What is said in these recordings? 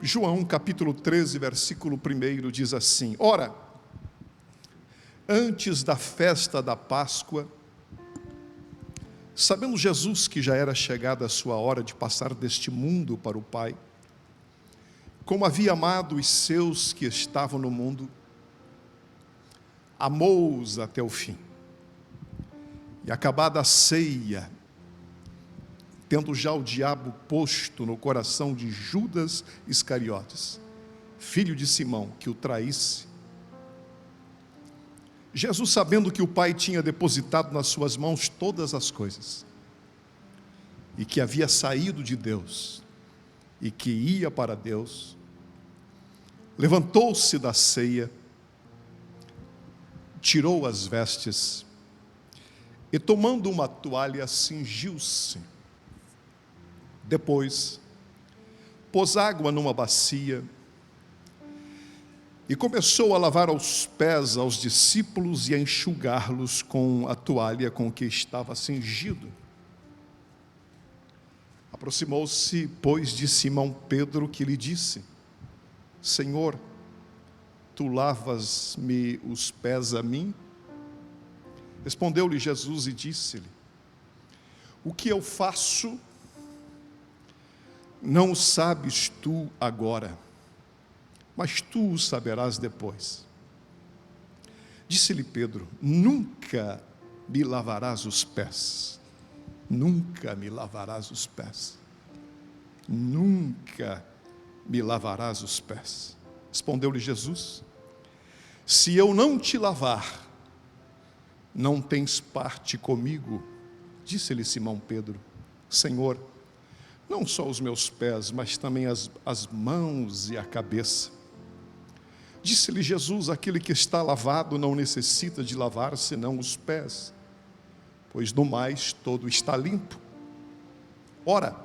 João capítulo 13, versículo 1 diz assim: Ora, antes da festa da Páscoa, sabendo Jesus que já era chegada a sua hora de passar deste mundo para o Pai, como havia amado os seus que estavam no mundo, amou-os até o fim. E acabada a ceia, tendo já o diabo posto no coração de Judas Iscariotes, filho de Simão, que o traísse, Jesus, sabendo que o Pai tinha depositado nas suas mãos todas as coisas, e que havia saído de Deus, e que ia para Deus, levantou-se da ceia, tirou as vestes, e tomando uma toalha, cingiu-se. Depois, pôs água numa bacia, e começou a lavar os pés aos discípulos e a enxugá-los com a toalha com que estava cingido. Aproximou-se, pois, de Simão Pedro, que lhe disse: Senhor, tu lavas-me os pés a mim? Respondeu-lhe Jesus e disse-lhe: O que eu faço, não o sabes tu agora, mas tu o saberás depois. Disse-lhe Pedro: Nunca me lavarás os pés. Nunca me lavarás os pés. Nunca me lavarás os pés. Respondeu-lhe Jesus: Se eu não te lavar, não tens parte comigo. Disse-lhe Simão Pedro: Senhor, não só os meus pés, mas também as mãos e a cabeça. Disse-lhe Jesus: Aquele que está lavado não necessita de lavar senão os pés, pois no mais todo está limpo. Ora,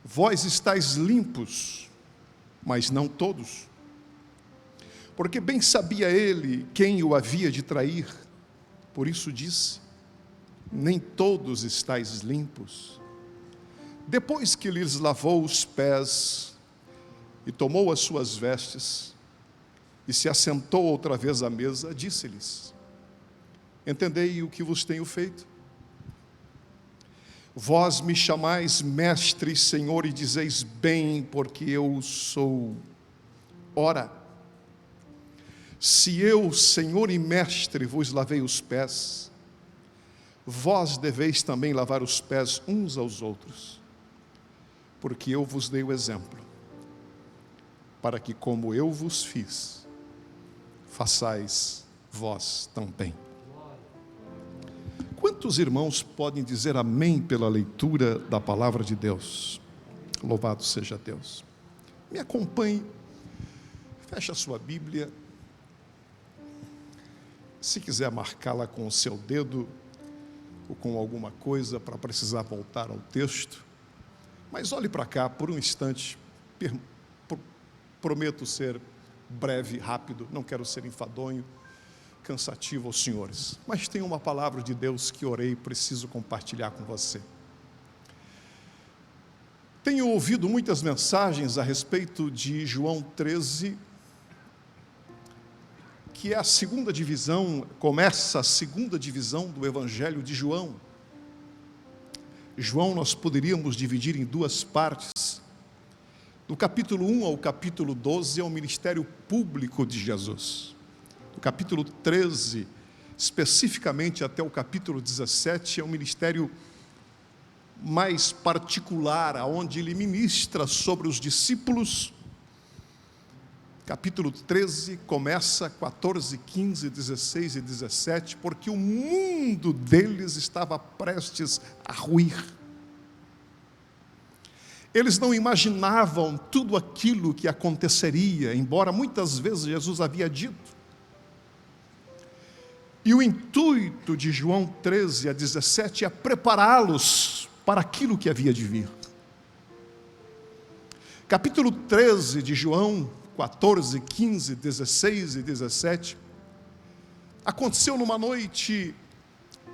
vós estáis limpos, mas não todos. Porque bem sabia ele quem o havia de trair, por isso disse: Nem todos estáis limpos. Depois que lhes lavou os pés e tomou as suas vestes e se assentou outra vez à mesa, disse-lhes: Entendei o que vos tenho feito. Vós me chamais mestre e Senhor e dizeis bem, porque eu sou. Ora, se eu, Senhor e mestre, vos lavei os pés, vós deveis também lavar os pés uns aos outros, porque eu vos dei o exemplo, para que como eu vos fiz, façais vós também. Quantos irmãos podem dizer amém pela leitura da palavra de Deus? Louvado seja Deus. Me acompanhe, feche a sua Bíblia. Se quiser marcá-la com o seu dedo ou com alguma coisa para precisar voltar ao texto, mas olhe para cá por um instante. Prometo ser breve, rápido, não quero ser enfadonho, cansativo aos senhores, mas tem uma palavra de Deus que orei e preciso compartilhar com você. Tenho ouvido muitas mensagens a respeito de João 13, que é a segunda divisão, começa a segunda divisão do Evangelho de João. João nós poderíamos dividir em duas partes. Do capítulo 1 ao capítulo 12 é o ministério público de Jesus. Do capítulo 13, especificamente até o capítulo 17, é o ministério mais particular, onde ele ministra sobre os discípulos. Capítulo 13 começa 14, 15, 16 e 17, porque o mundo deles estava prestes a ruir. Eles não imaginavam tudo aquilo que aconteceria, embora muitas vezes Jesus havia dito. E o intuito de João 13 a 17 é prepará-los para aquilo que havia de vir. Capítulo 13 de João, 14, 15, 16 e 17, aconteceu numa noite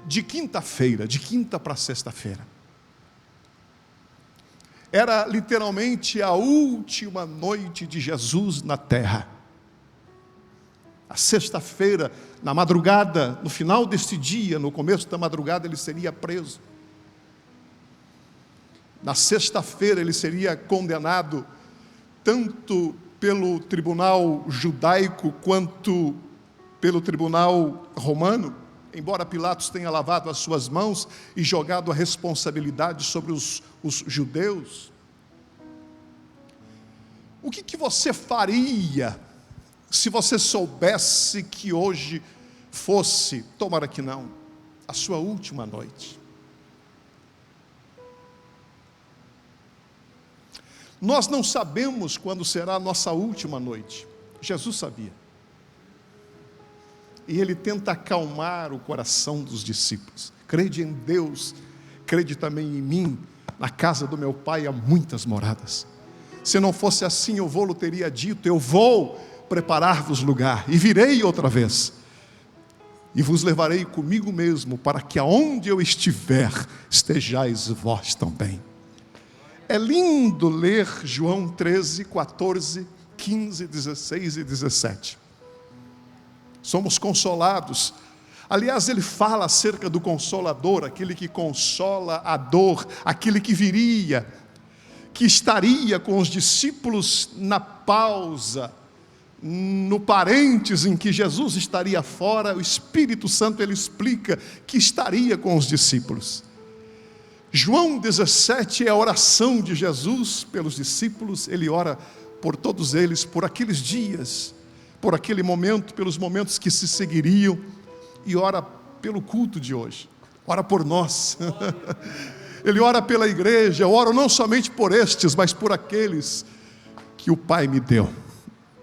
de quinta-feira, de quinta para sexta-feira. Era literalmente a última noite de Jesus na terra. A sexta-feira, na madrugada, no final deste dia, no começo da madrugada, ele seria preso. Na sexta-feira ele seria condenado tanto pelo tribunal judaico quanto pelo tribunal romano, embora Pilatos tenha lavado as suas mãos e jogado a responsabilidade sobre os judeus. O que você faria se você soubesse que hoje fosse, tomara que não, a sua última noite? Nós não sabemos quando será a nossa última noite. Jesus sabia. E ele tenta acalmar o coração dos discípulos. Crede em Deus, crede também em mim. Na casa do meu Pai há muitas moradas. Se não fosse assim, eu vou-lhe teria dito: eu vou preparar-vos lugar, e virei outra vez, e vos levarei comigo mesmo, para que aonde eu estiver, estejais vós também. É lindo ler João 13, 14, 15, 16 e 17. Somos consolados. Aliás, ele fala acerca do Consolador, aquele que consola a dor, aquele que viria, que estaria com os discípulos na pausa, no parênteses em que Jesus estaria fora. O Espírito Santo, ele explica que estaria com os discípulos. João 17 é a oração de Jesus pelos discípulos. Ele ora por todos eles, por aqueles dias, por aquele momento, pelos momentos que se seguiriam, e ora pelo culto de hoje, ora por nós. Ele ora pela igreja. Eu oro não somente por estes, mas por aqueles que o Pai me deu.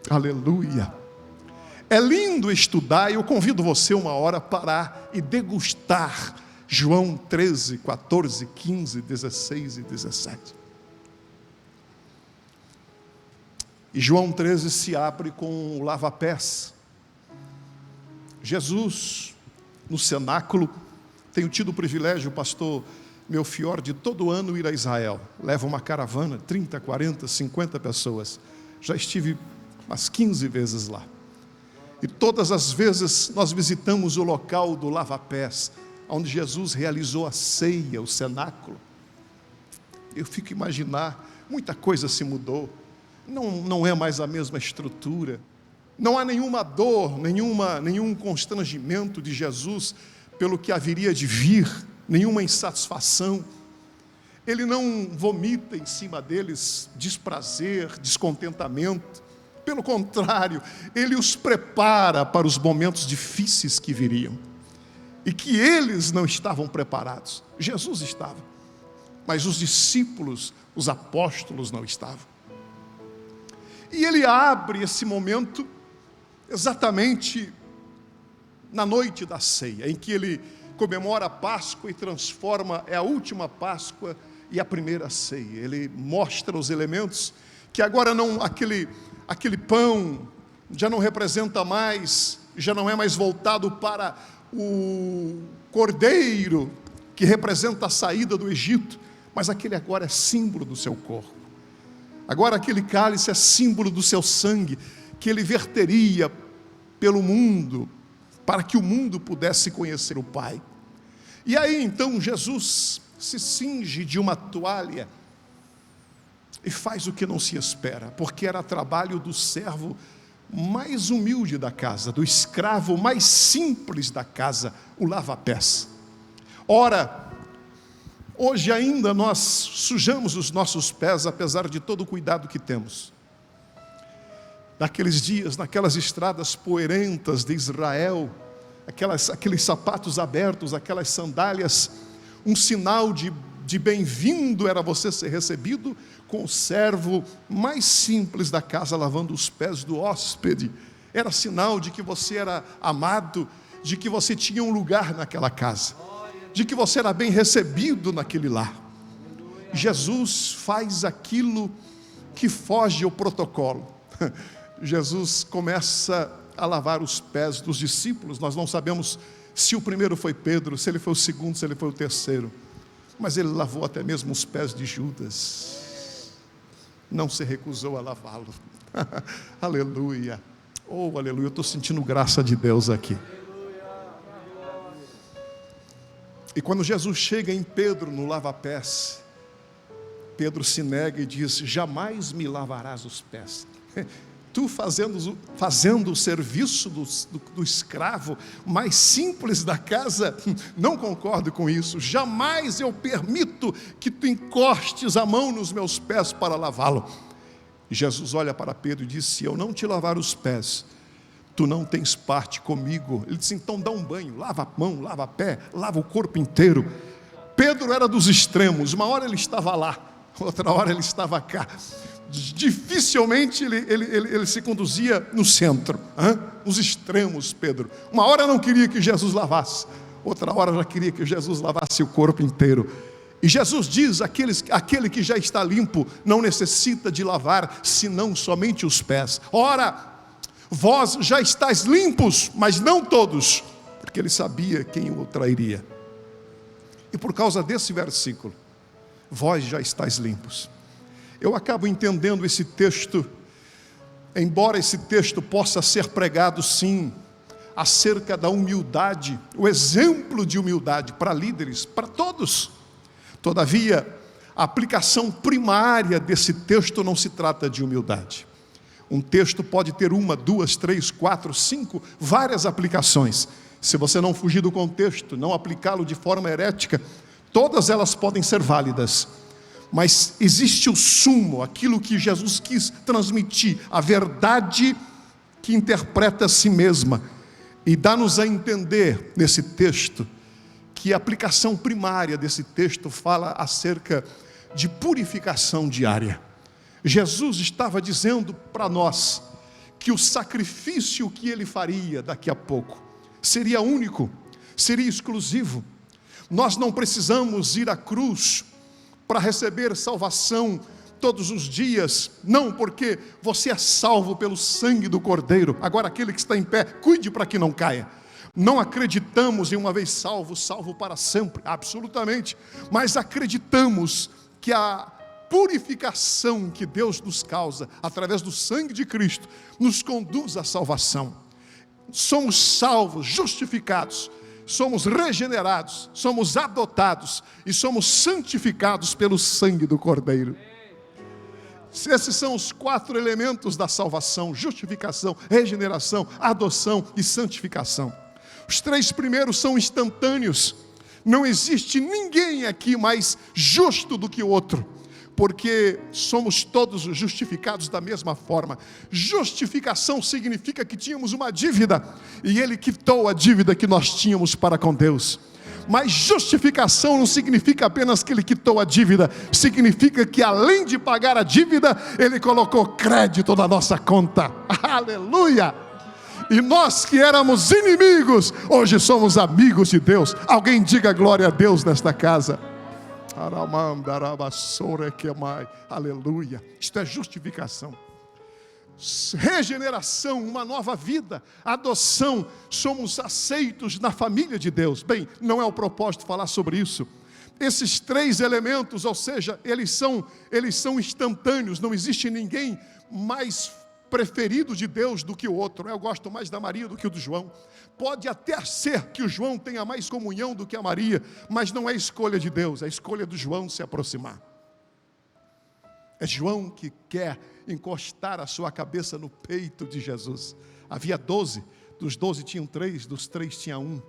Aleluia. É lindo estudar, e eu convido você uma hora a parar e degustar João 13, 14, 15, 16 e 17. E João 13 se abre com o lava-pés. Jesus, no cenáculo, tenho tido o privilégio, pastor Melchior, de todo ano ir a Israel. Leva uma caravana, 30, 40, 50 pessoas. Já estive umas 15 vezes lá. E todas as vezes nós visitamos o local do lava-pés, onde Jesus realizou a ceia, o cenáculo. Eu fico a imaginar, muita coisa se mudou. Não é mais a mesma estrutura. Não há nenhuma dor, nenhum constrangimento de Jesus pelo que haveria de vir, nenhuma insatisfação. Ele não vomita em cima deles desprazer, descontentamento. Pelo contrário, ele os prepara para os momentos difíceis que viriam. E que eles não estavam preparados. Jesus estava, mas os discípulos, os apóstolos não estavam. E ele abre esse momento exatamente na noite da ceia, em que ele comemora a Páscoa e transforma, é a última Páscoa e a primeira ceia. Ele mostra os elementos que agora não, aquele pão já não representa mais, já não é mais voltado para o cordeiro que representa a saída do Egito, mas aquele agora é símbolo do seu corpo. Agora aquele cálice é símbolo do seu sangue, que ele verteria pelo mundo, para que o mundo pudesse conhecer o Pai. E aí então Jesus se cinge de uma toalha e faz o que não se espera, porque era trabalho do servo mais humilde da casa, do escravo mais simples da casa, o lava-pés. Ora, hoje ainda nós sujamos os nossos pés, apesar de todo o cuidado que temos. Naqueles dias, naquelas estradas poeirentas de Israel, aqueles sapatos abertos, aquelas sandálias, um sinal de bem-vindo era você ser recebido com o servo mais simples da casa lavando os pés do hóspede. Era sinal de que você era amado, de que você tinha um lugar naquela casa, de que você era bem recebido naquele lar. Jesus faz aquilo que foge ao protocolo. Jesus começa a lavar os pés dos discípulos. Nós não sabemos se o primeiro foi Pedro, se ele foi o segundo, se ele foi o terceiro, mas ele lavou até mesmo os pés de Judas. não se recusou a lavá-lo. Aleluia. Oh, aleluia, eu estou sentindo graça de Deus aqui. E quando Jesus chega em Pedro no lava-pés, Pedro se nega e diz: jamais me lavarás os pés. Tu fazendo o serviço do escravo mais simples da casa, não concordo com isso. Jamais eu permito que tu encostes a mão nos meus pés para lavá-lo. E Jesus olha para Pedro e diz: se eu não te lavar os pés, tu não tens parte comigo. Ele disse: então dá um banho, lava a mão, lava a pé, lava o corpo inteiro. Pedro era dos extremos, uma hora ele estava lá, outra hora ele estava cá. Dificilmente ele se conduzia no centro, nos extremos. Pedro, uma hora não queria que Jesus lavasse, outra hora já queria que Jesus lavasse o corpo inteiro. E Jesus diz: aquele que já está limpo não necessita de lavar, senão somente os pés. Ora, vós já estáis limpos, mas não todos, porque ele sabia quem o trairia. E por causa desse versículo, vós já estáis limpos. Eu acabo entendendo esse texto, embora esse texto possa ser pregado sim, acerca da humildade, o exemplo de humildade para líderes, para todos. Todavia, a aplicação primária desse texto não se trata de humildade. Um texto pode ter 1, 2, 3, 4, 5, várias aplicações. Se você não fugir do contexto, não aplicá-lo de forma herética, todas elas podem ser válidas. Mas existe o sumo, aquilo que Jesus quis transmitir, a verdade que interpreta a si mesma. E dá-nos a entender nesse texto que a aplicação primária desse texto fala acerca de purificação diária. Jesus estava dizendo para nós que o sacrifício que ele faria daqui a pouco seria único, seria exclusivo. Nós não precisamos ir à cruz para receber salvação todos os dias, não, porque você é salvo pelo sangue do Cordeiro. Agora aquele que está em pé, cuide para que não caia. Não acreditamos em uma vez salvo, salvo para sempre, absolutamente, mas acreditamos que a purificação que Deus nos causa, através do sangue de Cristo, nos conduz à salvação. Somos salvos, justificados, somos regenerados, somos adotados e somos santificados pelo sangue do Cordeiro. Esses são os 4 elementos da salvação: justificação, regeneração, adoção e santificação. Os 3 primeiros são instantâneos. Não existe ninguém aqui mais justo do que o outro, porque somos todos justificados da mesma forma. Justificação significa que tínhamos uma dívida, e Ele quitou a dívida que nós tínhamos para com Deus. Mas justificação não significa apenas que Ele quitou a dívida, significa que além de pagar a dívida, Ele colocou crédito na nossa conta. Aleluia! E nós que éramos inimigos, hoje somos amigos de Deus. Alguém diga glória a Deus nesta casa. Aleluia. Isto é justificação. Regeneração, uma nova vida. Adoção, somos aceitos na família de Deus. Bem, não é o propósito falar sobre isso. Esses 3 elementos, ou seja, eles são instantâneos. Não existe ninguém mais preferido de Deus do que o outro. Eu gosto mais da Maria do que o do João. Pode até ser que o João tenha mais comunhão do que a Maria, mas não é escolha de Deus, é escolha do João se aproximar. É João que quer encostar a sua cabeça no peito de Jesus. Havia 12, dos 12 tinham 3, dos 3 tinha 1,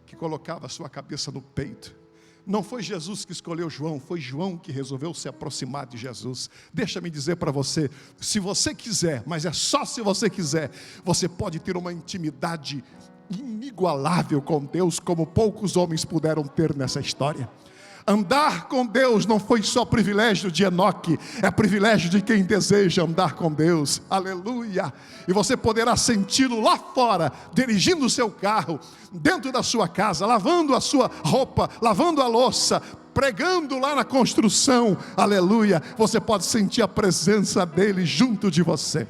que colocava a sua cabeça no peito. Não foi Jesus que escolheu João, foi João que resolveu se aproximar de Jesus. Deixa-me dizer para você, se você quiser, mas é só se você quiser, você pode ter uma intimidade inigualável com Deus, como poucos homens puderam ter nessa história. Andar com Deus não foi só privilégio de Enoque, é privilégio de quem deseja andar com Deus. Aleluia! E você poderá senti-lo lá fora, dirigindo o seu carro, dentro da sua casa, lavando a sua roupa, lavando a louça, pregando lá na construção. Aleluia! Você pode sentir a presença dele junto de você.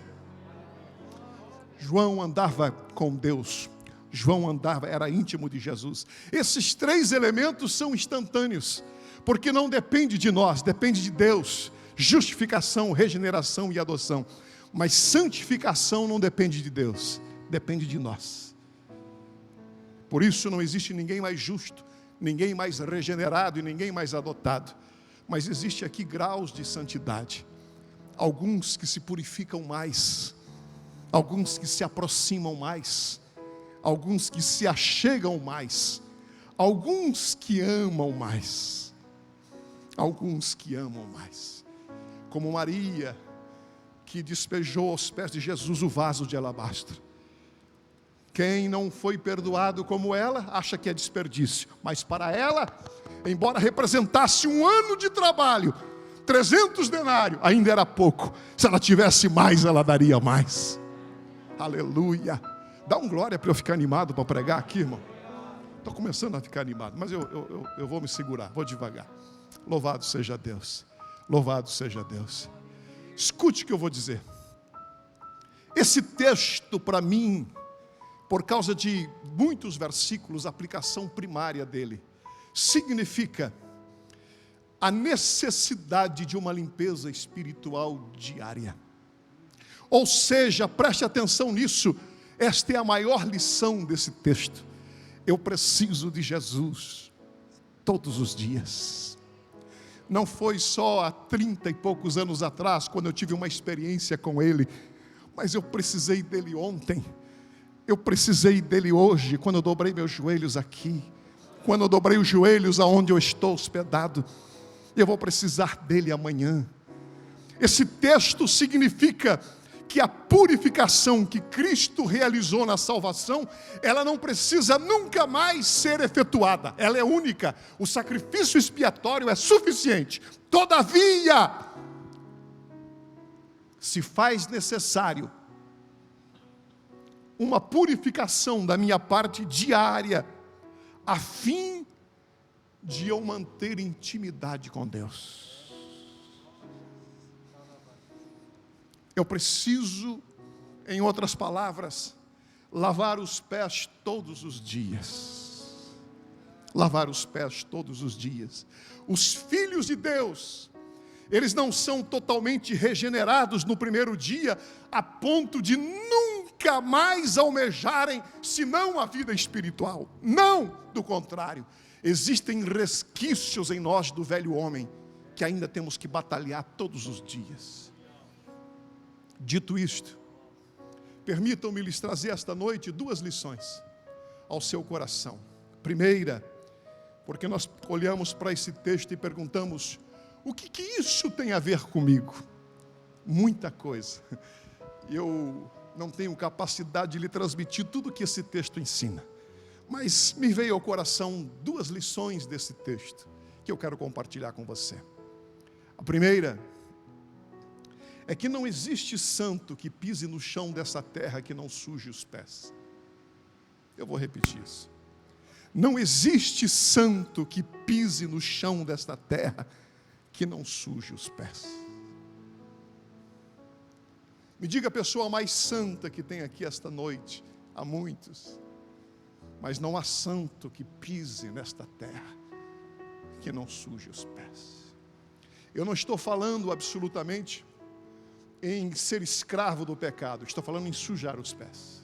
João andava com Deus. João andava, era íntimo de Jesus. Esses 3 elementos são instantâneos, porque não depende de nós, depende de Deus. justificação, regeneração e adoção. Mas santificação não depende de Deus, depende de nós. Por isso não existe ninguém mais justo, ninguém mais regenerado e ninguém mais adotado. Mas existe aqui graus de santidade. Alguns que se purificam mais, alguns que se aproximam mais, alguns que se achegam mais, alguns que amam mais, alguns que amam mais. Como Maria, que despejou aos pés de Jesus o vaso de alabastro. Quem não foi perdoado como ela, acha que é desperdício. Mas para ela, embora representasse um ano de trabalho, 300 denários, ainda era pouco. Se ela tivesse mais, ela daria mais. Aleluia. Dá um glória para eu ficar animado para pregar aqui, irmão. Estou começando a ficar animado, mas eu vou me segurar, vou devagar. Louvado seja Deus. Louvado seja Deus. Escute o que eu vou dizer. Esse texto, para mim, por causa de muitos versículos, a aplicação primária dele, significa a necessidade de uma limpeza espiritual diária. Ou seja, preste atenção nisso, esta é a maior lição desse texto. Eu preciso de Jesus todos os dias. Não foi só há 30 e poucos anos atrás, quando eu tive uma experiência com Ele, mas eu precisei dele ontem, eu precisei dele hoje, quando eu dobrei meus joelhos aqui, quando eu dobrei os joelhos aonde eu estou hospedado, eu vou precisar dele amanhã. Esse texto significa que a purificação que Cristo realizou na salvação, ela não precisa nunca mais ser efetuada, ela é única, o sacrifício expiatório é suficiente. Todavia, se faz necessário uma purificação da minha parte diária, a fim de eu manter intimidade com Deus. Eu preciso, em outras palavras, lavar os pés todos os dias. Lavar os pés todos os dias. Os filhos de Deus, eles não são totalmente regenerados no primeiro dia, a ponto de nunca mais almejarem, senão a vida espiritual. Não, do contrário. Existem resquícios em nós do velho homem, que ainda temos que batalhar todos os dias. Dito isto, permitam-me lhes trazer esta noite 2 lições ao seu coração. Primeira, porque nós olhamos para esse texto e perguntamos, o que isso tem a ver comigo? Muita coisa. Eu não tenho capacidade de lhe transmitir tudo o que esse texto ensina, mas me veio ao coração 2 lições desse texto, que eu quero compartilhar com você. A primeira é que não existe santo que pise no chão dessa terra que não suje os pés. Eu vou repetir isso. Não existe santo que pise no chão desta terra que não suje os pés. Me diga a pessoa mais santa que tem aqui esta noite. Há muitos. Mas não há santo que pise nesta terra que não suje os pés. Eu não estou falando absolutamente em ser escravo do pecado, estou falando em sujar os pés.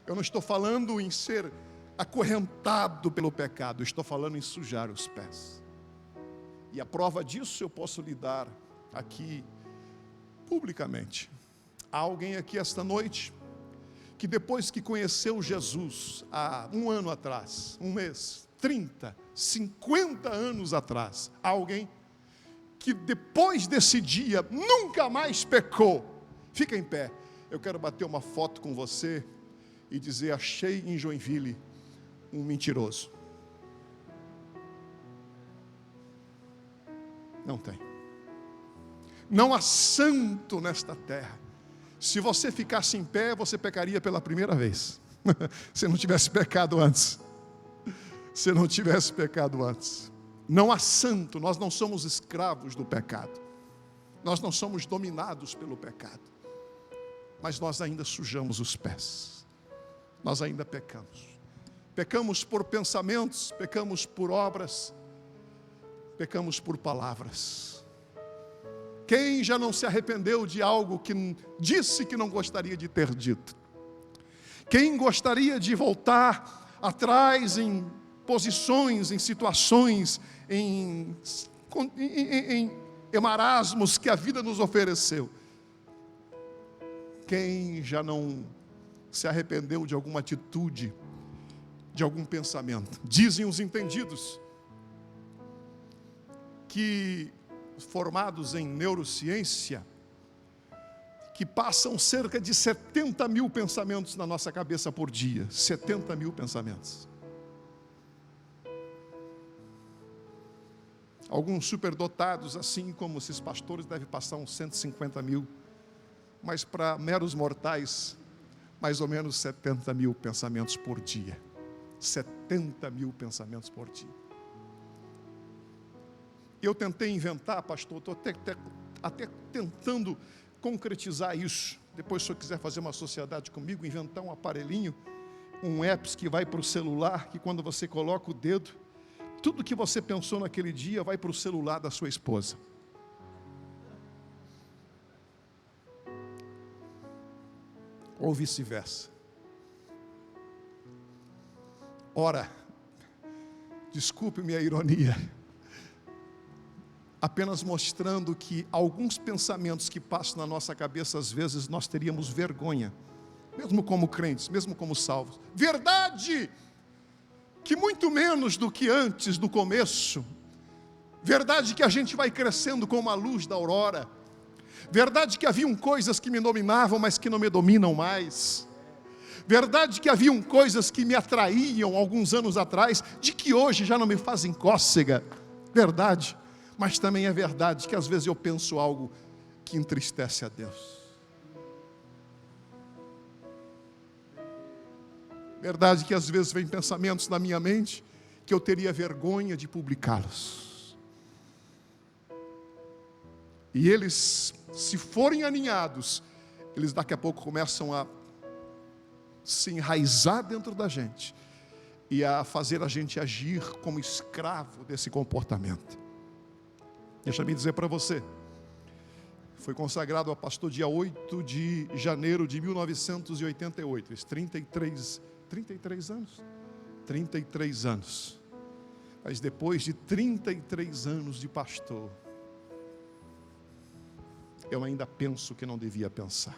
Eu não estou falando em ser acorrentado pelo pecado, estou falando em sujar os pés. E a prova disso eu posso lhe dar aqui publicamente. Há alguém aqui esta noite que depois que conheceu Jesus há 1 ano atrás, 1 mês, 30, 50 anos atrás, há alguém que depois desse dia nunca mais pecou. Fica em pé, eu quero bater uma foto com você e dizer, achei em Joinville um mentiroso. Não tem. Não há santo nesta terra. Se você ficasse em pé, você pecaria pela primeira vez. Se não tivesse pecado antes. Se não tivesse pecado antes. Não há santo, nós não somos escravos do pecado. Nós não somos dominados pelo pecado. Mas nós ainda sujamos os pés. Nós ainda pecamos. Pecamos por pensamentos, pecamos por obras, pecamos por palavras. Quem já não se arrependeu de algo que disse que não gostaria de ter dito? Quem gostaria de voltar atrás em posições, em situações, em marasmos que a vida nos ofereceu? Quem já não se arrependeu de alguma atitude, de algum pensamento? Dizem os entendidos que, formados em neurociência, que passam cerca de 70 mil pensamentos na nossa cabeça por dia. 70 mil pensamentos. Alguns superdotados, assim como esses pastores, devem passar uns 150 mil. Mas para meros mortais, mais ou menos 70 mil pensamentos por dia. 70 mil pensamentos por dia. Eu tentei inventar, pastor, estou até tentando concretizar isso. Depois, se o senhor quiser fazer uma sociedade comigo, inventar um aparelhinho, um apps que vai para o celular, que quando você coloca o dedo, tudo que você pensou naquele dia vai para o celular da sua esposa. Ou vice-versa. Ora, desculpe-me a ironia, apenas mostrando que alguns pensamentos que passam na nossa cabeça, às vezes nós teríamos vergonha, mesmo como crentes, mesmo como salvos. Verdade que muito menos do que antes, do começo. Verdade que a gente vai crescendo como a luz da aurora. Verdade que haviam coisas que me dominavam, mas que não me dominam mais. Verdade que haviam coisas que me atraíam alguns anos atrás, de que hoje já não me fazem cócega. Verdade. Mas também é verdade que às vezes eu penso algo que entristece a Deus. Verdade que às vezes vem pensamentos na minha mente que eu teria vergonha de publicá-los. E eles, se forem aninhados, eles daqui a pouco começam a se enraizar dentro da gente e a fazer a gente agir como escravo desse comportamento. Deixa-me dizer para você, foi consagrado a pastor dia 8 de janeiro de 1988, esses 33 anos. 33 anos. Mas depois de 33 anos de pastor, eu ainda penso que não devia pensar.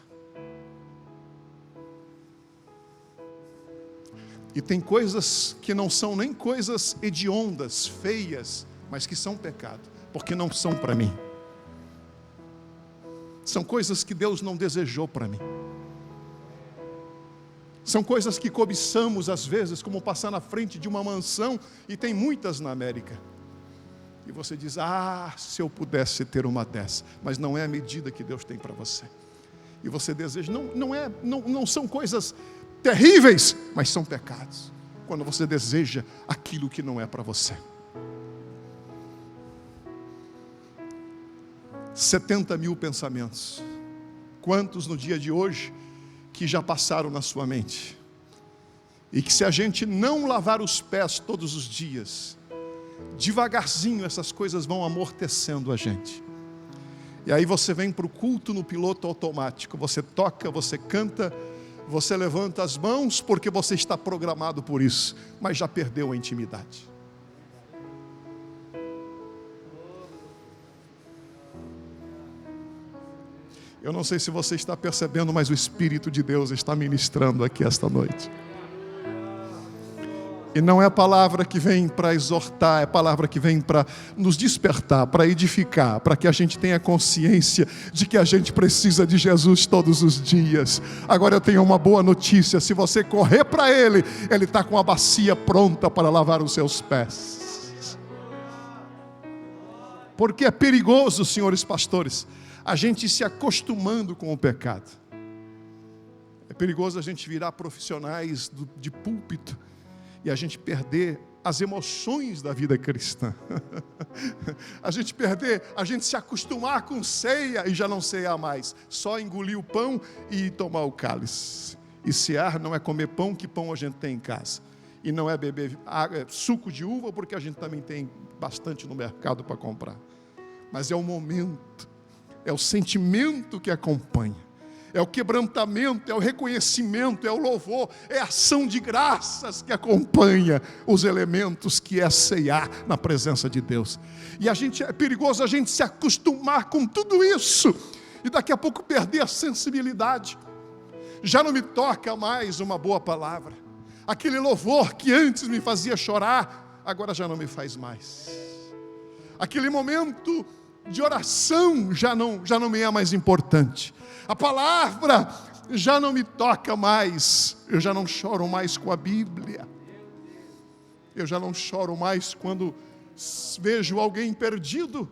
E tem coisas que não são nem coisas hediondas, feias, mas que são pecado. Porque não são para mim. São coisas que Deus não desejou para mim. São coisas que cobiçamos às vezes, como passar na frente de uma mansão, e tem muitas na América. E você diz, se eu pudesse ter uma dessa. Mas não é a medida que Deus tem para você. E você deseja, não são coisas terríveis, mas são pecados. Quando você deseja aquilo que não é para você. 70 mil pensamentos. Quantos no dia de hoje que já passaram na sua mente? E que se a gente não lavar os pés todos os dias, devagarzinho essas coisas vão amortecendo a gente. E aí você vem para o culto no piloto automático. Você toca, você canta, você levanta as mãos porque você está programado por isso, mas já perdeu a intimidade. Eu não sei se você está percebendo, mas o Espírito de Deus está ministrando aqui esta noite. E não é a palavra que vem para exortar, é a palavra que vem para nos despertar, para edificar, para que a gente tenha consciência de que a gente precisa de Jesus todos os dias. Agora eu tenho uma boa notícia, se você correr para Ele, Ele está com a bacia pronta para lavar os seus pés. Porque é perigoso, senhores pastores, a gente se acostumando com o pecado. É perigoso a gente virar profissionais de púlpito e a gente perder as emoções da vida cristã. A gente se acostumar com ceia e já não cear mais. Só engolir o pão e tomar o cálice. E cear não é comer pão, que pão a gente tem em casa. E não é beber suco de uva, porque a gente também tem bastante no mercado para comprar. Mas é o momento é o sentimento que acompanha, é o quebrantamento, é o reconhecimento, é o louvor, é a ação de graças que acompanha os elementos que é ceiar na presença de Deus. E é perigoso a gente se acostumar com tudo isso e daqui a pouco perder a sensibilidade. Já não me toca mais uma boa palavra. Aquele louvor que antes me fazia chorar, agora já não me faz mais. Aquele momento de oração já não me é mais importante. A palavra já não me toca mais. Eu já não choro mais com a Bíblia. Eu já não choro mais quando vejo alguém perdido,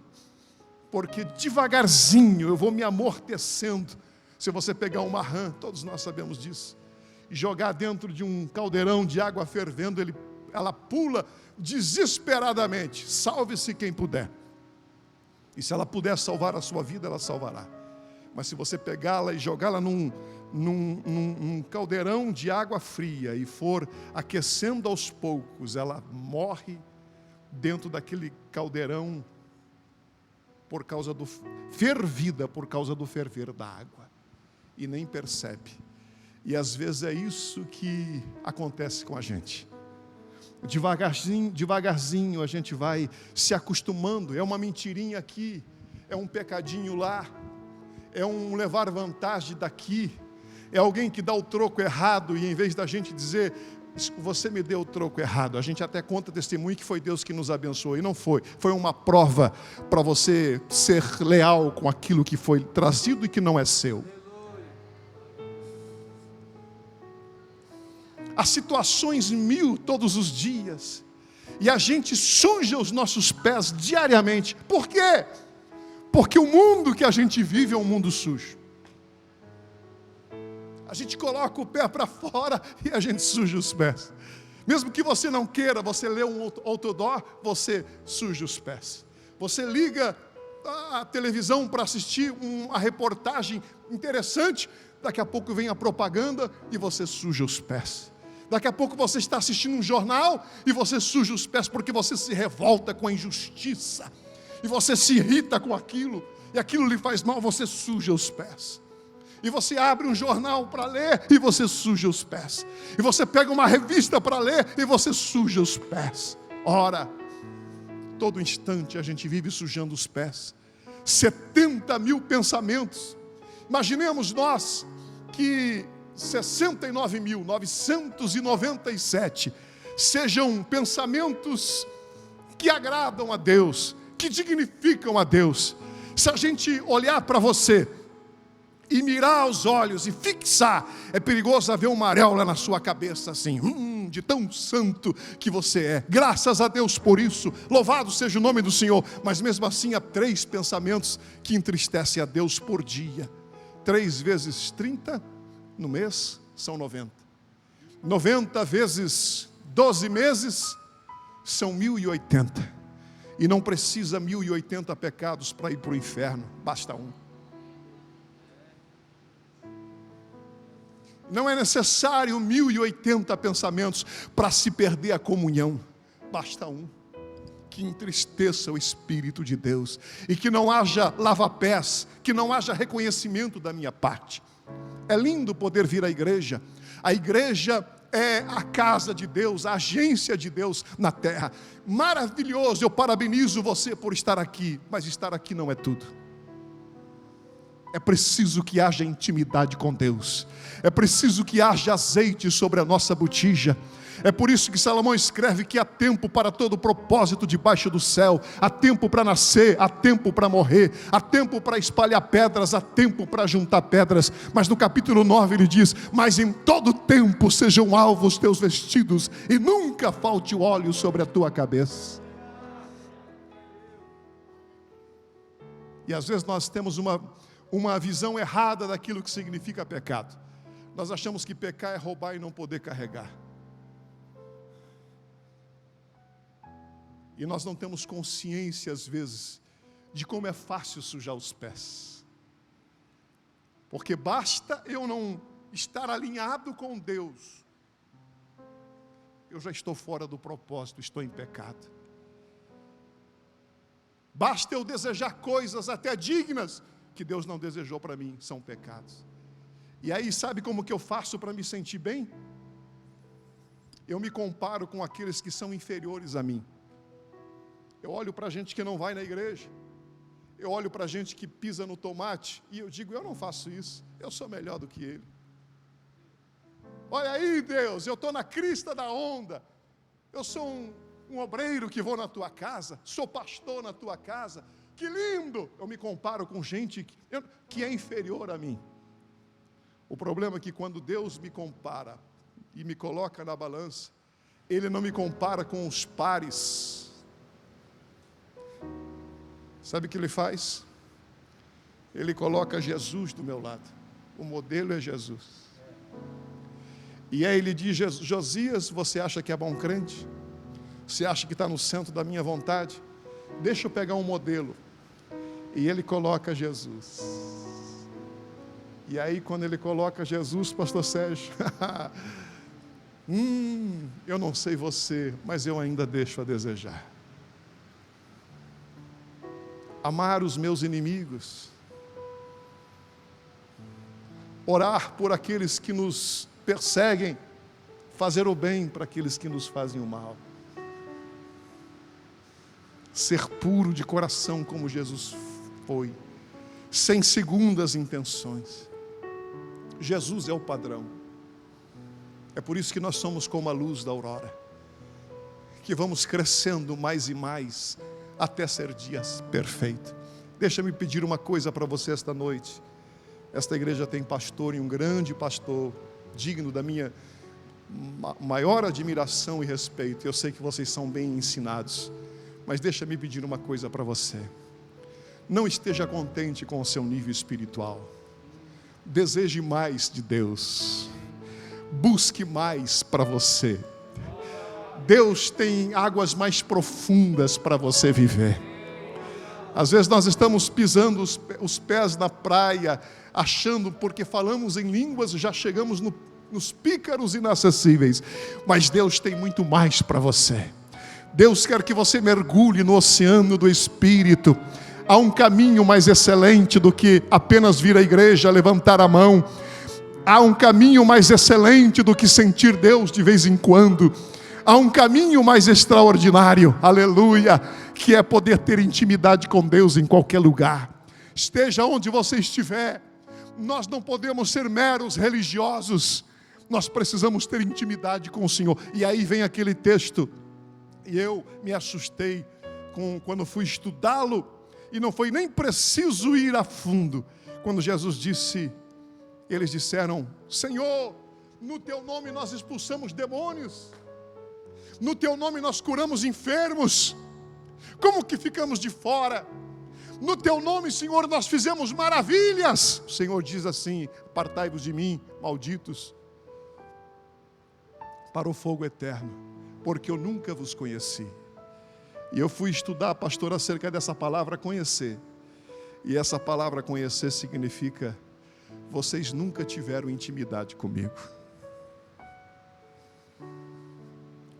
porque devagarzinho eu vou me amortecendo. Se você pegar uma rã, todos nós sabemos disso, e jogar dentro de um caldeirão de água fervendo, ela pula desesperadamente. Salve-se quem puder. E se ela puder salvar a sua vida, ela salvará. Mas se você pegá-la e jogá-la num caldeirão de água fria e for aquecendo aos poucos, ela morre dentro daquele caldeirão fervida por causa do ferver da água. E nem percebe. E às vezes é isso que acontece com a gente. Devagarzinho a gente vai se acostumando. É uma mentirinha aqui, é um pecadinho lá, é um levar vantagem daqui, é alguém que dá o troco errado, e em vez da gente dizer, você me deu o troco errado, a gente até conta testemunho que foi Deus que nos abençoou, e não foi. Foi uma prova para você ser leal com aquilo que foi trazido e que não é seu. Há situações mil todos os dias, e a gente suja os nossos pés diariamente. Por quê? Porque o mundo que a gente vive é um mundo sujo. A gente coloca o pé para fora e a gente suja os pés. Mesmo que você não queira, você lê um outdoor, você suja os pés. Você liga a televisão para assistir uma reportagem interessante, daqui a pouco vem a propaganda e você suja os pés. Daqui a pouco você está assistindo um jornal e você suja os pés porque você se revolta com a injustiça. E você se irrita com aquilo, e aquilo lhe faz mal, você suja os pés. E você abre um jornal para ler e você suja os pés. E você pega uma revista para ler e você suja os pés. Ora, todo instante a gente vive sujando os pés. 70 mil pensamentos. Imaginemos nós que 69.997 sejam pensamentos que agradam a Deus, que dignificam a Deus. Se a gente olhar para você e mirar os olhos e fixar, é perigoso haver uma auréola na sua cabeça assim, de tão santo que você é. Graças a Deus por isso, louvado seja o nome do Senhor. Mas mesmo assim há 3 pensamentos que entristecem a Deus por dia. 3 vezes 30 no mês são 90. 90 vezes 12 meses são 1080. E não precisa 1080 pecados para ir para o inferno, basta um. Não é necessário 1080 pensamentos para se perder a comunhão, basta um, que entristeça o Espírito de Deus, e que não haja lava-pés, que não haja reconhecimento da minha parte. É lindo poder vir à igreja. A igreja é a casa de Deus, a agência de Deus na terra. Maravilhoso, eu parabenizo você por estar aqui, mas estar aqui não é tudo. É preciso que haja intimidade com Deus. É preciso que haja azeite sobre a nossa botija. É por isso que Salomão escreve que há tempo para todo propósito debaixo do céu. Há tempo para nascer, há tempo para morrer, há tempo para espalhar pedras, há tempo para juntar pedras. Mas no capítulo 9 ele diz, mas em todo tempo sejam alvos os teus vestidos, e nunca falte o óleo sobre a tua cabeça. E às vezes nós temos uma visão errada daquilo que significa pecado. Nós achamos que pecar é roubar e não poder carregar. E nós não temos consciência, às vezes, de como é fácil sujar os pés. Porque basta eu não estar alinhado com Deus, eu já estou fora do propósito, estou em pecado. Basta eu desejar coisas até dignas que Deus não desejou para mim, são pecados. E aí, sabe como que eu faço para me sentir bem? Eu me comparo com aqueles que são inferiores a mim. Eu olho para gente que não vai na igreja, eu olho para gente que pisa no tomate, e eu digo, eu não faço isso, eu sou melhor do que ele. Olha aí, Deus, eu estou na crista da onda, eu sou um obreiro que vou na tua casa, sou pastor na tua casa, que lindo! Eu me comparo com gente que é inferior a mim. O problema é que quando Deus me compara e me coloca na balança, Ele não me compara com os pares. Sabe o que Ele faz? Ele coloca Jesus do meu lado. O modelo é Jesus. E aí Ele diz, Josias, você acha que é bom crente? Você acha que está no centro da minha vontade? Deixa eu pegar um modelo. E Ele coloca Jesus. E aí quando Ele coloca Jesus, pastor Sérgio, eu não sei você, mas eu ainda deixo a desejar. Amar os meus inimigos, orar por aqueles que nos perseguem, fazer o bem para aqueles que nos fazem o mal, ser puro de coração como Jesus foi, sem segundas intenções. Jesus é o padrão. É por isso que nós somos como a luz da aurora, que vamos crescendo mais e mais até ser dias perfeito. Deixa-me pedir uma coisa para você esta noite. Esta igreja tem pastor, e um grande pastor, digno da minha maior admiração e respeito. Eu sei que vocês são bem ensinados, mas deixa-me pedir uma coisa para você. Não esteja contente com o seu nível espiritual. Deseje mais de Deus. Busque mais para você. Deus tem águas mais profundas para você viver. Às vezes nós estamos pisando os pés na praia, achando porque falamos em línguas, já chegamos nos pícaros inacessíveis. Mas Deus tem muito mais para você. Deus quer que você mergulhe no oceano do Espírito. Há um caminho mais excelente do que apenas vir à igreja, levantar a mão. Há um caminho mais excelente do que sentir Deus de vez em quando. Há um caminho mais extraordinário, aleluia, que é poder ter intimidade com Deus em qualquer lugar. Esteja onde você estiver, nós não podemos ser meros religiosos, nós precisamos ter intimidade com o Senhor. E aí vem aquele texto, e eu me assustei quando fui estudá-lo, e não foi nem preciso ir a fundo, quando Jesus disse, eles disseram, Senhor, no teu nome nós expulsamos demônios, no teu nome nós curamos enfermos, como que ficamos de fora? No teu nome, Senhor, nós fizemos maravilhas. O Senhor diz assim, apartai-vos de mim, malditos, para o fogo eterno, porque eu nunca vos conheci. E eu fui estudar, pastor, acerca dessa palavra conhecer. E essa palavra conhecer significa, vocês nunca tiveram intimidade comigo.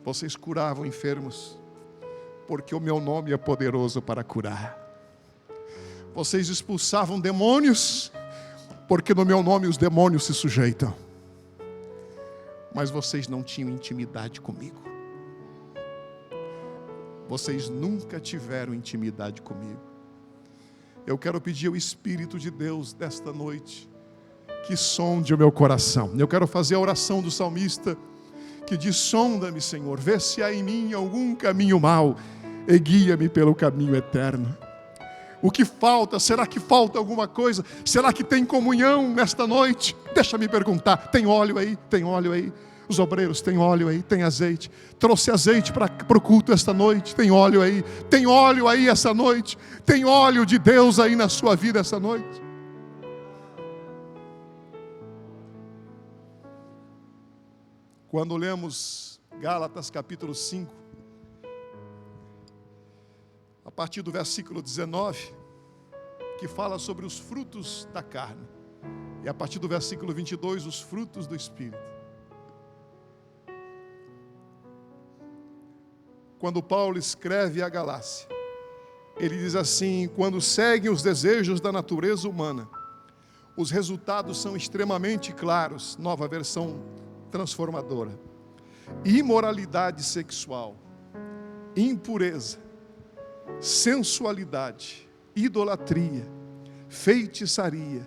Vocês curavam enfermos, porque o meu nome é poderoso para curar. Vocês expulsavam demônios, porque no meu nome os demônios se sujeitam. Mas vocês não tinham intimidade comigo. Vocês nunca tiveram intimidade comigo. Eu quero pedir ao Espírito de Deus desta noite, que sonde o meu coração. Eu quero fazer a oração do salmista, que diz, sonda-me, Senhor, vê se há em mim algum caminho mau, e guia-me pelo caminho eterno. O que falta? Será que falta alguma coisa? Será que tem comunhão nesta noite? Deixa-me perguntar, tem óleo aí? Tem óleo aí? Os obreiros, tem óleo aí? Tem azeite? Trouxe azeite para o culto esta noite? Tem óleo aí? Tem óleo aí essa noite? Tem óleo de Deus aí na sua vida essa noite? Quando lemos Gálatas capítulo 5, a partir do versículo 19, que fala sobre os frutos da carne, e a partir do versículo 22, os frutos do Espírito. Quando Paulo escreve a Galácia, Ele diz assim: quando seguem os desejos da natureza humana, os resultados são extremamente claros. Nova versão transformadora. Imoralidade sexual, impureza, sensualidade, idolatria, feitiçaria,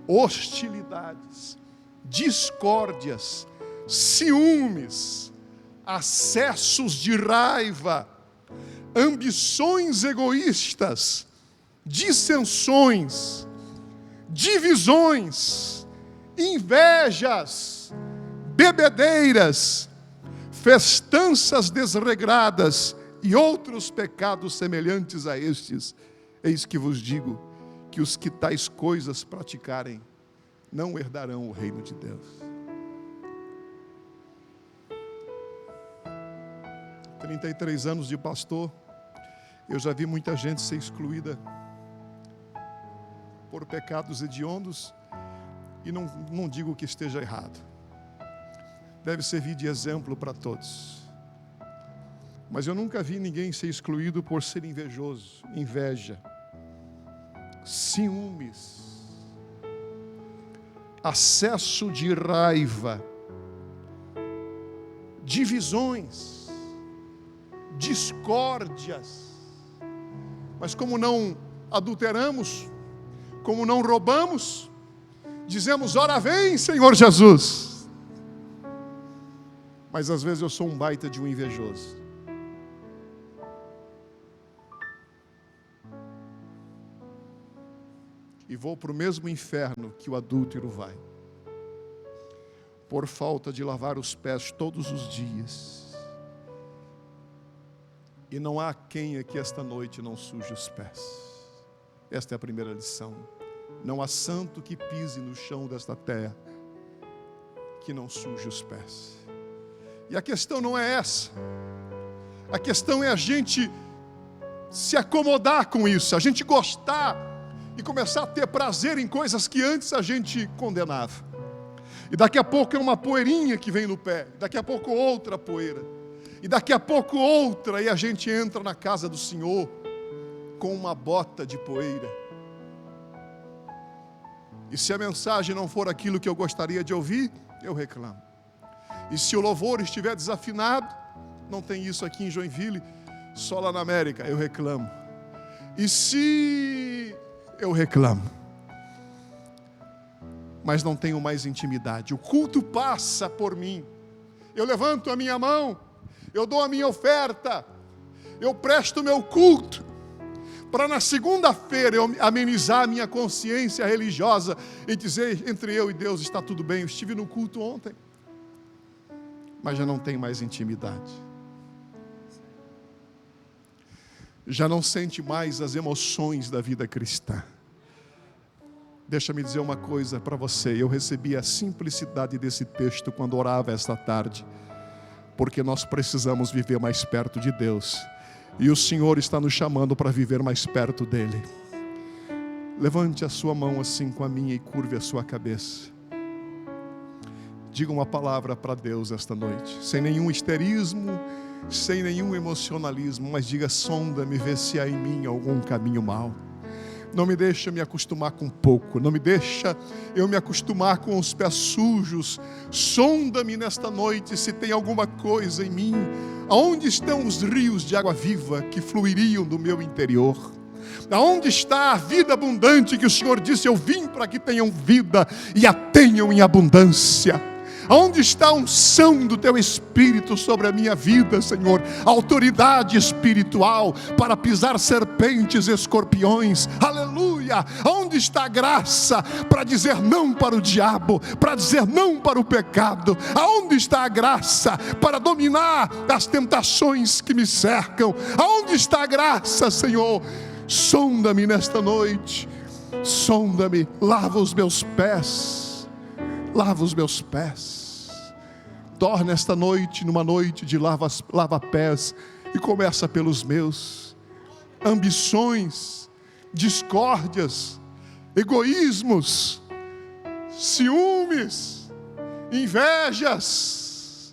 hostilidades, discórdias, ciúmes, acessos de raiva, ambições egoístas, dissensões, divisões, invejas, bebedeiras, festanças desregradas e outros pecados semelhantes a estes. Eis que vos digo que os que tais coisas praticarem não herdarão o reino de Deus. 33 anos de pastor, eu já vi muita gente ser excluída por pecados hediondos, e não digo que esteja errado. Deve servir de exemplo para todos. Mas eu nunca vi ninguém ser excluído por ser invejoso, inveja, ciúmes, acesso de raiva, divisões, discórdias. Mas como não adulteramos, como não roubamos, dizemos: ora vem, Senhor Jesus. Mas às vezes eu sou um baita de um invejoso. E vou para o mesmo inferno que o adúltero vai, por falta de lavar os pés todos os dias. E não há quem aqui esta noite não suje os pés. Esta é a primeira lição. Não há santo que pise no chão desta terra que não suje os pés. E a questão não é essa. A questão é a gente se acomodar com isso, a gente gostar e começar a ter prazer em coisas que antes a gente condenava. E daqui a pouco é uma poeirinha que vem no pé, daqui a pouco outra poeira, e daqui a pouco outra, e a gente entra na casa do Senhor com uma bota de poeira. E se a mensagem não for aquilo que eu gostaria de ouvir, eu reclamo. E se o louvor estiver desafinado, não tem isso aqui em Joinville, só lá na América, eu reclamo. E se eu reclamo, mas não tenho mais intimidade, o culto passa por mim, eu levanto a minha mão, eu dou a minha oferta, eu presto o meu culto, para na segunda-feira eu amenizar a minha consciência religiosa e dizer: entre eu e Deus está tudo bem, eu estive no culto ontem, mas já não tenho mais intimidade, já não sente mais as emoções da vida cristã. Deixa-me dizer uma coisa para você, eu recebi a simplicidade desse texto quando orava esta tarde, porque nós precisamos viver mais perto de Deus, e o Senhor está nos chamando para viver mais perto dEle. Levante a sua mão assim com a minha e curve a sua cabeça. Diga uma palavra para Deus esta noite, sem nenhum histerismo, sem nenhum emocionalismo, mas diga: sonda-me, vê se há em mim algum caminho mau. Não me deixa me acostumar com pouco, não me deixa eu me acostumar com os pés sujos. Sonda-me nesta noite se tem alguma coisa em mim. Aonde estão os rios de água viva que fluiriam do meu interior? Aonde está a vida abundante que o Senhor disse: eu vim para que tenham vida e a tenham em abundância? Aonde está a unção do Teu Espírito sobre a minha vida, Senhor? A autoridade espiritual para pisar serpentes e escorpiões. Aleluia! Aonde está a graça para dizer não para o diabo, para dizer não para o pecado? Aonde está a graça para dominar as tentações que me cercam? Aonde está a graça, Senhor? Sonda-me nesta noite. Sonda-me, lava os meus pés. Lava os meus pés. Torna esta noite numa noite de lava-pés. E começa pelos meus. Ambições, discórdias, egoísmos, ciúmes, invejas.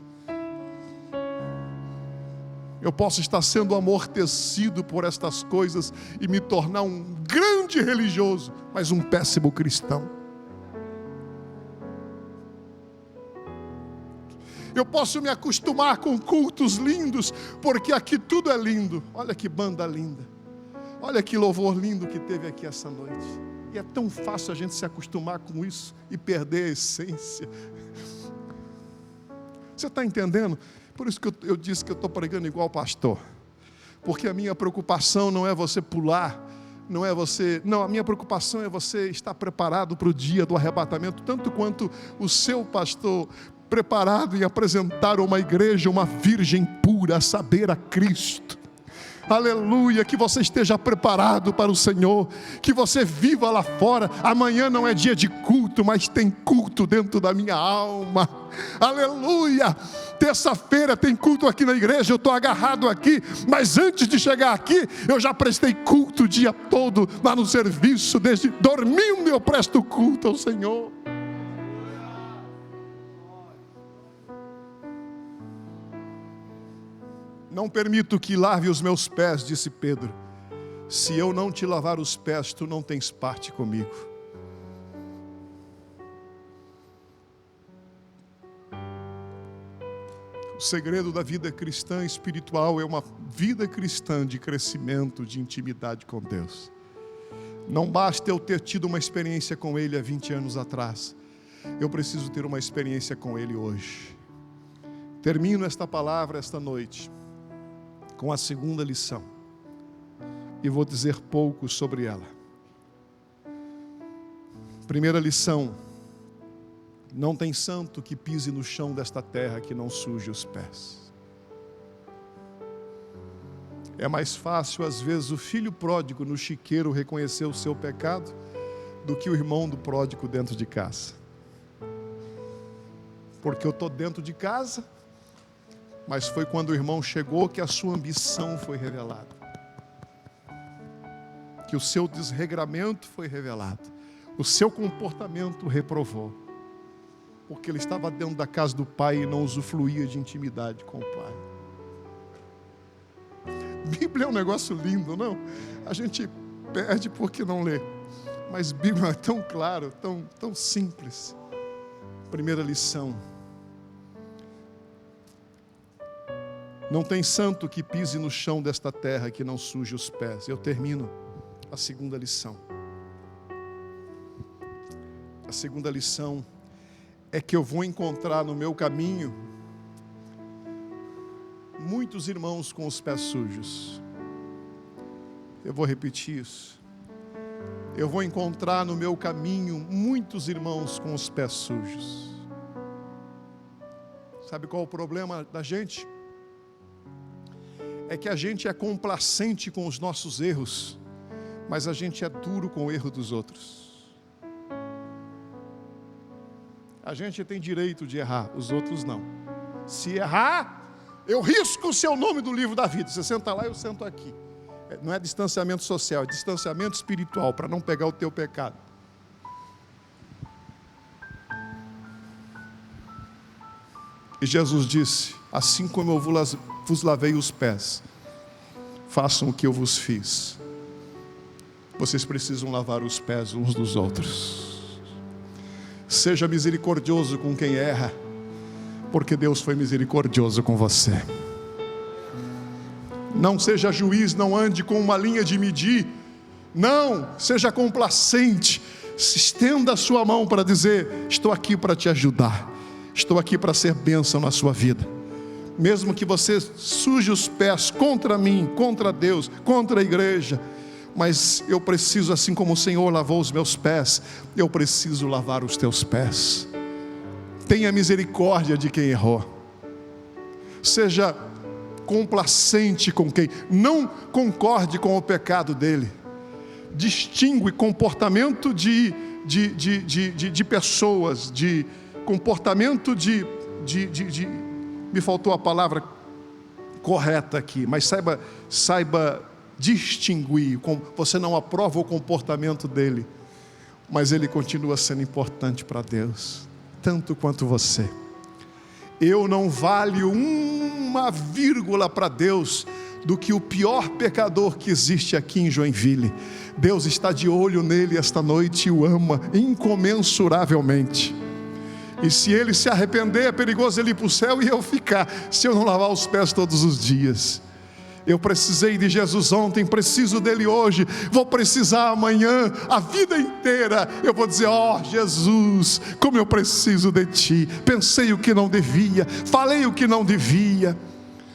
Eu posso estar sendo amortecido por estas coisas e me tornar um grande religioso, mas um péssimo cristão. Eu posso me acostumar com cultos lindos, porque aqui tudo é lindo. Olha que banda linda. Olha que louvor lindo que teve aqui essa noite. E é tão fácil a gente se acostumar com isso e perder a essência. Você está entendendo? Por isso que eu disse que eu estou pregando igual pastor. Porque a minha preocupação não é você pular, não, a minha preocupação é você estar preparado para o dia do arrebatamento, tanto quanto o seu pastor preparado em apresentar uma igreja, uma virgem pura, a saber, a Cristo. Aleluia, que você esteja preparado para o Senhor, que você viva lá fora. Amanhã não é dia de culto, mas tem culto dentro da minha alma. Aleluia, terça-feira tem culto aqui na igreja, eu estou agarrado aqui, mas antes de chegar aqui, eu já prestei culto o dia todo, lá no serviço, desde dormindo eu presto culto ao Senhor. Não permito que lave os meus pés, disse Pedro. Se eu não te lavar os pés, tu não tens parte comigo. O segredo da vida cristã espiritual é uma vida cristã de crescimento, de intimidade com Deus. Não basta eu ter tido uma experiência com Ele há 20 anos atrás. Eu preciso ter uma experiência com Ele hoje. Termino esta palavra esta noite com a segunda lição, e vou dizer pouco sobre ela. Primeira lição: não tem santo que pise no chão desta terra que não suje os pés. É mais fácil, às vezes, o filho pródigo no chiqueiro reconhecer o seu pecado do que o irmão do pródigo dentro de casa. Porque eu estou dentro de casa, mas foi quando o irmão chegou que a sua ambição foi revelada, que o seu desregramento foi revelado, o seu comportamento reprovou, porque ele estava dentro da casa do pai e não usufruía de intimidade com o pai. Bíblia é um negócio lindo, não? A gente perde porque não lê, mas Bíblia é tão claro, tão simples. Primeira lição: não tem santo que pise no chão desta terra que não suje os pés. Eu termino a segunda lição. A segunda lição é que eu vou encontrar no meu caminho muitos irmãos com os pés sujos. Eu vou repetir isso. Eu vou encontrar no meu caminho muitos irmãos com os pés sujos. Sabe qual é o problema da gente? É que a gente é complacente com os nossos erros, mas a gente é duro com o erro dos outros. A gente tem direito de errar, os outros não. Se errar, eu risco o seu nome do livro da vida. Você senta lá, eu sento aqui. Não é distanciamento social, é distanciamento espiritual, para não pegar o teu pecado. E Jesus disse: assim como eu vos lavei os pés, façam o que eu vos fiz. Vocês precisam lavar os pés uns dos outros. Seja misericordioso com quem erra, porque Deus foi misericordioso com você. Não seja juiz, não ande com uma linha de medir. Não, seja complacente. Estenda a sua mão para dizer: estou aqui para te ajudar. Estou aqui para ser bênção na sua vida. Mesmo que você suje os pés contra mim, contra Deus, contra a igreja, mas eu preciso, assim como o Senhor lavou os meus pés, eu preciso lavar os teus pés. Tenha misericórdia de quem errou. Seja complacente com quem não concorde com o pecado dele. Distingue comportamento de pessoas, de comportamento me faltou a palavra correta aqui, mas saiba distinguir. Você não aprova o comportamento dele, mas ele continua sendo importante para Deus, tanto quanto você. Eu não valho uma vírgula para Deus do que o pior pecador que existe aqui em Joinville. Deus está de olho nele esta noite e o ama incomensuravelmente. E se ele se arrepender, é perigoso ele ir para o céu e eu ficar, se eu não lavar os pés todos os dias. Eu precisei de Jesus ontem, preciso dele hoje, vou precisar amanhã, a vida inteira. Eu vou dizer: ó Jesus, como eu preciso de ti. Pensei o que não devia, falei o que não devia,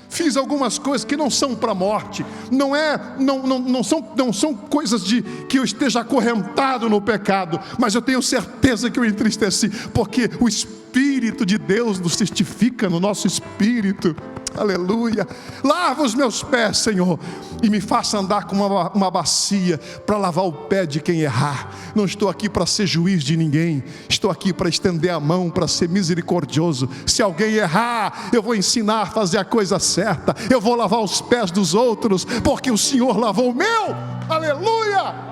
fiz algumas coisas que não são para a morte, não são coisas de que eu esteja acorrentado no pecado, mas eu tenho certeza que eu entristeci, porque o Espírito de Deus nos testifica no nosso espírito. Aleluia. Lava os meus pés, Senhor, e me faça andar com uma bacia para lavar o pé de quem errar. Não estou aqui para ser juiz de ninguém, estou aqui para estender a mão, para ser misericordioso. Se alguém errar, eu vou ensinar a fazer a coisa certa, eu vou lavar os pés dos outros, porque o Senhor lavou o meu. Aleluia.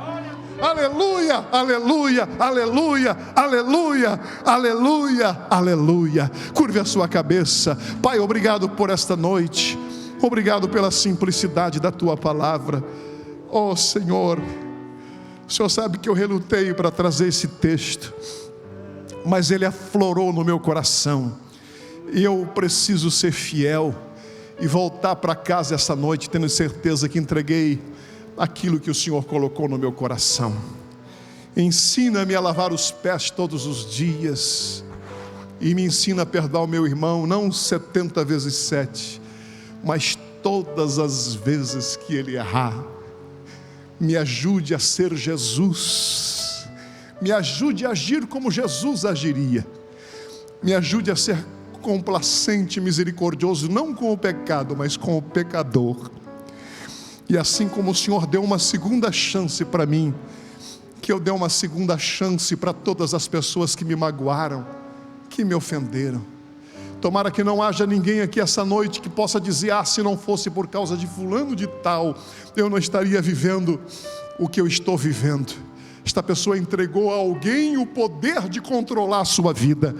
Aleluia, aleluia, aleluia, aleluia, aleluia, aleluia. Curve a sua cabeça. Pai, obrigado por esta noite, obrigado pela simplicidade da tua palavra. Oh Senhor, o Senhor sabe que eu relutei para trazer esse texto, mas ele aflorou no meu coração, e eu preciso ser fiel e voltar para casa essa noite tendo certeza que entreguei aquilo que o Senhor colocou no meu coração. Ensina-me a lavar os pés todos os dias, e me ensina a perdoar o meu irmão, não 70 vezes 7, mas todas as vezes que ele errar. Me ajude a ser Jesus, me ajude a agir como Jesus agiria, me ajude a ser complacente e misericordioso, não com o pecado, mas com o pecador. E assim como o Senhor deu uma segunda chance para mim, que eu dê uma segunda chance para todas as pessoas que me magoaram, que me ofenderam. Tomara que não haja ninguém aqui essa noite que possa dizer: ah, se não fosse por causa de fulano de tal, eu não estaria vivendo o que eu estou vivendo. Esta pessoa entregou a alguém o poder de controlar a sua vida,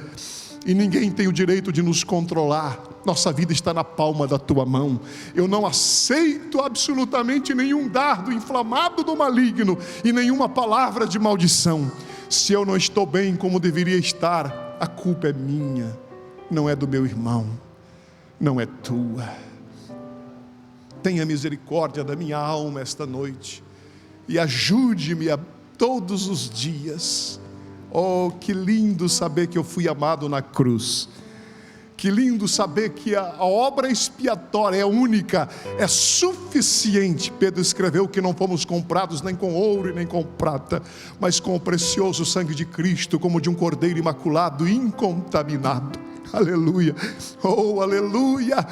e ninguém tem o direito de nos controlar. Nossa vida está na palma da tua mão. Eu não aceito absolutamente nenhum dardo inflamado do maligno e nenhuma palavra de maldição. Se eu não estou bem como deveria estar, a culpa é minha, não é do meu irmão, não é tua. Tenha misericórdia da minha alma esta noite e ajude-me a todos os dias. Oh, que lindo saber que eu fui amado na cruz. Que lindo saber que a obra expiatória é única, é suficiente. Pedro escreveu que não fomos comprados nem com ouro e nem com prata, mas com o precioso sangue de Cristo, como de um cordeiro imaculado, incontaminado. Aleluia, oh aleluia.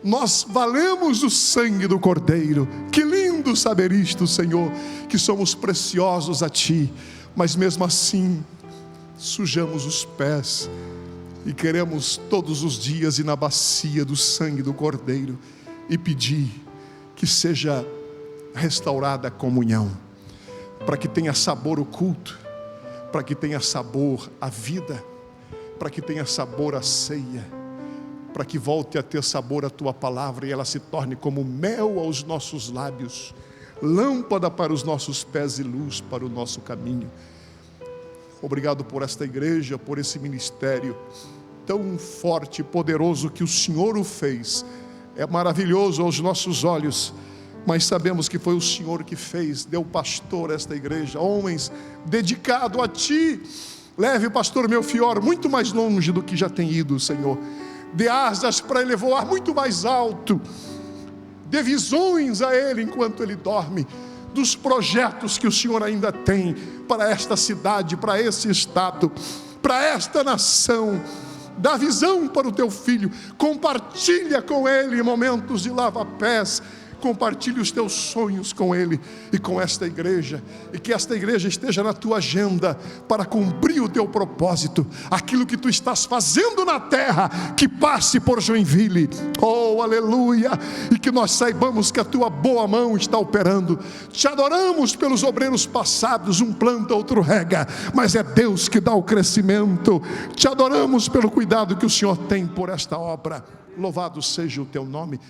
Nós valemos o sangue do cordeiro. Que lindo saber isto, Senhor, que somos preciosos a Ti, mas mesmo assim sujamos os pés e queremos todos os dias ir na bacia do sangue do cordeiro e pedir que seja restaurada a comunhão, para que tenha sabor o culto, para que tenha sabor a vida, para que tenha sabor a ceia, para que volte a ter sabor a tua palavra e ela se torne como mel aos nossos lábios, lâmpada para os nossos pés e luz para o nosso caminho. Obrigado por esta igreja, por esse ministério tão forte e poderoso que o Senhor o fez. É maravilhoso aos nossos olhos, mas sabemos que foi o Senhor que fez. Deu pastor a esta igreja, homens dedicados a Ti. Leve o pastor Melfior muito mais longe do que já tem ido, Senhor. Dê asas para ele voar muito mais alto. Dê visões a ele enquanto ele dorme, dos projetos que o Senhor ainda tem para esta cidade, para esse estado, para esta nação. Dá visão para o teu filho, compartilha com ele momentos de lava-pés, compartilhe os teus sonhos com ele e com esta igreja, e que esta igreja esteja na tua agenda para cumprir o teu propósito. Aquilo que tu estás fazendo na terra, que passe por Joinville, oh aleluia, e que nós saibamos que a tua boa mão está operando. Te adoramos pelos obreiros passados, um planta, outro rega, mas é Deus que dá o crescimento. Te adoramos pelo cuidado que o Senhor tem por esta obra. louvado seja o teu nome.